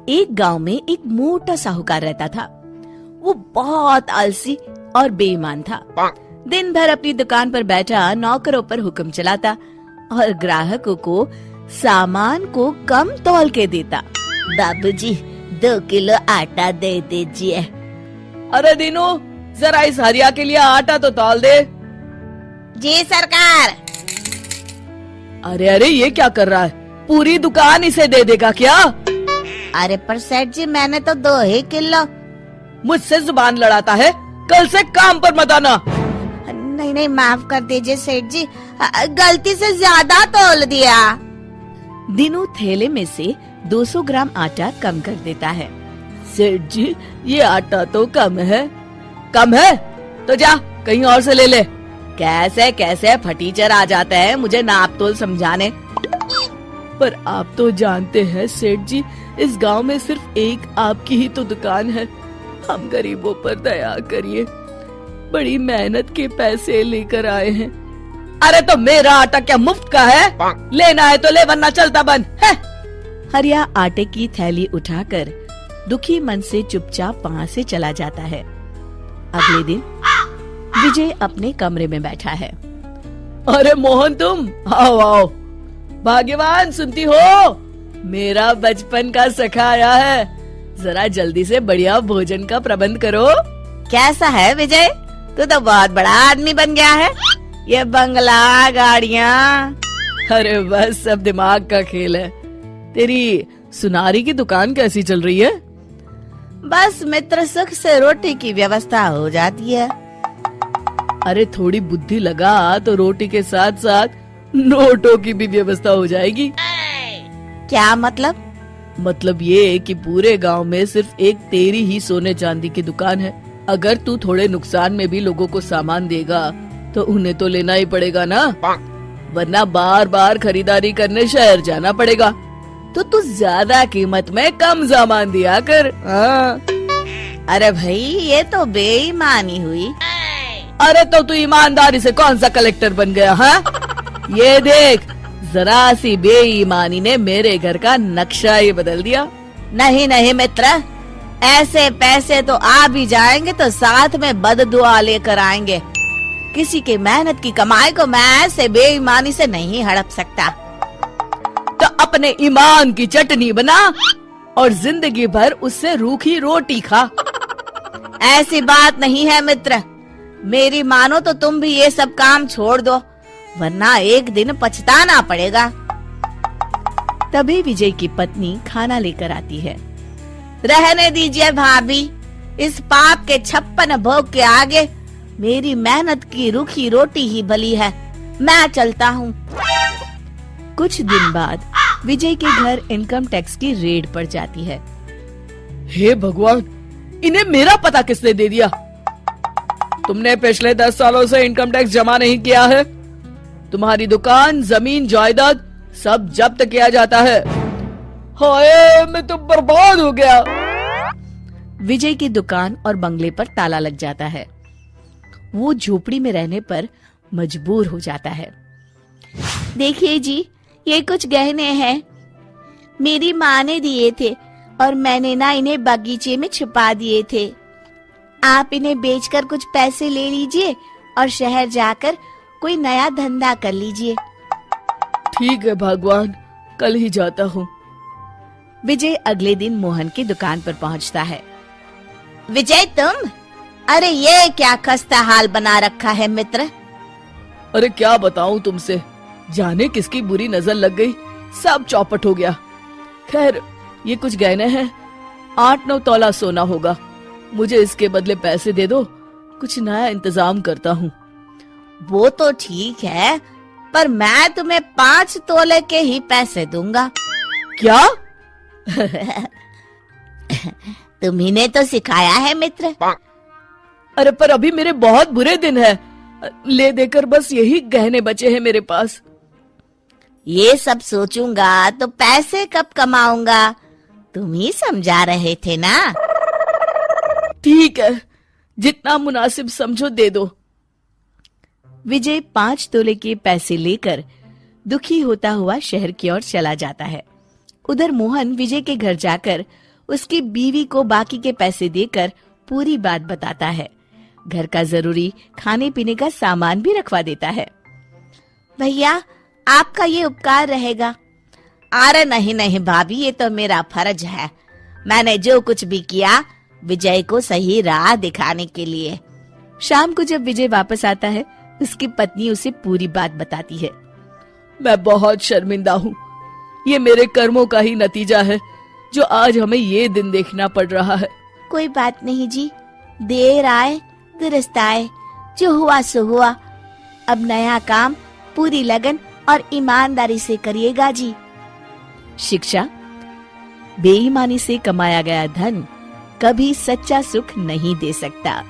एक गांव में एक मोटा साहूकार रहता था। वो बहुत आलसी और बेईमान था। दिन भर अपनी दुकान पर बैठा नौकरों पर हुक्म चलाता और ग्राहकों को सामान को कम तौल के देता। बाबूजी 2 किलो आटा दे दीजिए। अरे दीनू, जरा इस हरिया के लिए आटा तो तौल दे। जी सरकार। अरे अरे, ये क्या कर रहा है? पूरी दुकान इसे दे देगा क्या? अरे पर सेठ जी, मैंने तो 2 ही किलो। मुझसे जुबान लड़ाता है, कल से काम पर मत आना। नहीं नहीं, माफ कर दीजिए सेठ जी, गलती से ज्यादा तौल दिया। दीनू थैले में से 200 ग्राम आटा कम कर देता है। सेठ जी, ये आटा तो कम है। कम है तो जा कहीं और से ले ले। कैसे कैसे फटीचर आ जाते हैं मुझे नाप तोल समझाने। पर आप तो जानते हैं सेठ जी, इस गांव में सिर्फ एक आपकी ही तो दुकान है। हम गरीबों पर दया करिए, बड़ी मेहनत के पैसे लेकर आए हैं। अरे तो मेरा आटा क्या मुफ्त का है? लेना है तो ले, वरना चलता बंद है। हरिया आटे की थैली उठाकर दुखी मन से चुपचाप वहाँ से चला जाता है। अगले दिन विजय अपने कमरे में बैठा है। अरे मोहन, तुम आओ आओ। भाग्यवान, सुनती हो? मेरा बचपन का सखा आया है। जरा जल्दी से बढ़िया भोजन का प्रबंध करो। कैसा है विजय? तू तो बहुत बड़ा आदमी बन गया है। ये बंगला, गाड़ियाँ। अरे बस सब दिमाग का खेल है। तेरी सुनारी की दुकान कैसी चल रही है? बस मित्र, सुख से रोटी की व्यवस्था हो जाती है। अरे थोड़ी बुद्धि लगा तो रोटी के साथ साथ नोटों की भी व्यवस्था हो जाएगी। क्या मतलब? मतलब ये कि पूरे गांव में सिर्फ एक तेरी ही सोने चांदी की दुकान है। अगर तू थोड़े नुकसान में भी लोगों को सामान देगा तो उन्हें तो लेना ही पड़ेगा ना, वरना बार बार खरीदारी करने शहर जाना पड़ेगा। तो तू ज्यादा कीमत में कम सामान दिया कर। अरे भाई, ये तो बेईमानी हुई। अरे तो तू ईमानदारी से कौन सा कलेक्टर बन गया है? ये देख, जरा सी बेईमानी ने मेरे घर का नक्शा ही बदल दिया। नहीं नहीं मित्र, ऐसे पैसे तो आ भी जाएंगे तो साथ में बददुआ लेकर आएंगे। किसी की मेहनत की कमाई को मैं ऐसे बेईमानी से नहीं हड़प सकता। तो अपने ईमान की चटनी बना और जिंदगी भर उससे रूखी रोटी खा। ऐसी बात नहीं है मित्र, मेरी मानो तो तुम भी ये सब काम छोड़ दो, वरना एक दिन पछताना पड़ेगा। तभी विजय की पत्नी खाना लेकर आती है। रहने दीजिए भाभी, इस पाप के 56 भोग के आगे मेरी मेहनत की रूखी रोटी ही भली है। मैं चलता हूँ। कुछ दिन बाद विजय के घर इनकम टैक्स की रेड पड़ जाती है। हे भगवान, इन्हें मेरा पता किसने दे दिया? तुमने पिछले 10 सालों से इनकम टैक्स जमा नहीं किया है। तुम्हारी दुकान, जमीन, जायदाद सब जब्त किया जाता है। हाय, मैं तो बर्बाद हो गया। विजय की दुकान और बंगले पर ताला लग जाता है। वो झोपड़ी में रहने पर मजबूर हो जाता है। देखिए जी, ये कुछ गहने हैं, मेरी माँ ने दिए थे और मैंने ना इन्हें बगीचे में छुपा दिए थे। आप इन्हें बेचकर कुछ पैसे ले लीजिए और शहर जाकर कोई नया धंधा कर लीजिए। ठीक है भगवान, कल ही जाता हूँ। विजय अगले दिन मोहन की दुकान पर पहुँचता है। विजय तुम? अरे ये क्या खस्ता हाल बना रखा है मित्र। अरे क्या बताऊं तुमसे, जाने किसकी बुरी नजर लग गई, सब चौपट हो गया। खैर, ये कुछ गहने हैं, 8-9 तोला सोना होगा। मुझे इसके बदले पैसे दे दो, कुछ नया इंतजाम करता हूँ। वो तो ठीक है, पर मैं तुम्हें 5 तोले के ही पैसे दूंगा। क्या? तुम्ही ने तो सिखाया है मित्र। अरे पर अभी मेरे बहुत बुरे दिन है, ले देकर बस यही गहने बचे हैं मेरे पास। ये सब सोचूंगा तो पैसे कब कमाऊंगा, तुम ही समझा रहे थे ना। ठीक है, जितना मुनासिब समझो दे दो। विजय 5 तोले के पैसे लेकर दुखी होता हुआ शहर की ओर चला जाता है। उधर मोहन विजय के घर जाकर उसकी बीवी को बाकी के पैसे देकर पूरी बात बताता है। घर का जरूरी खाने पीने का सामान भी रखवा देता है। भैया, आपका ये उपकार रहेगा। अरे नहीं नहीं भाभी, ये तो मेरा फर्ज है। मैंने जो कुछ भी किया विजय को सही राह दिखाने के लिए। शाम को जब विजय वापस आता है, उसकी पत्नी उसे पूरी बात बताती है। मैं बहुत शर्मिंदा हूँ। ये मेरे कर्मों का ही नतीजा है जो आज हमें ये दिन देखना पड़ रहा है। कोई बात नहीं जी, देर आए दुरुस्त आए, जो हुआ सो हुआ। अब नया काम पूरी लगन और ईमानदारी से करिएगा जी। शिक्षा: बेईमानी से कमाया गया धन कभी सच्चा सुख नहीं दे सकता।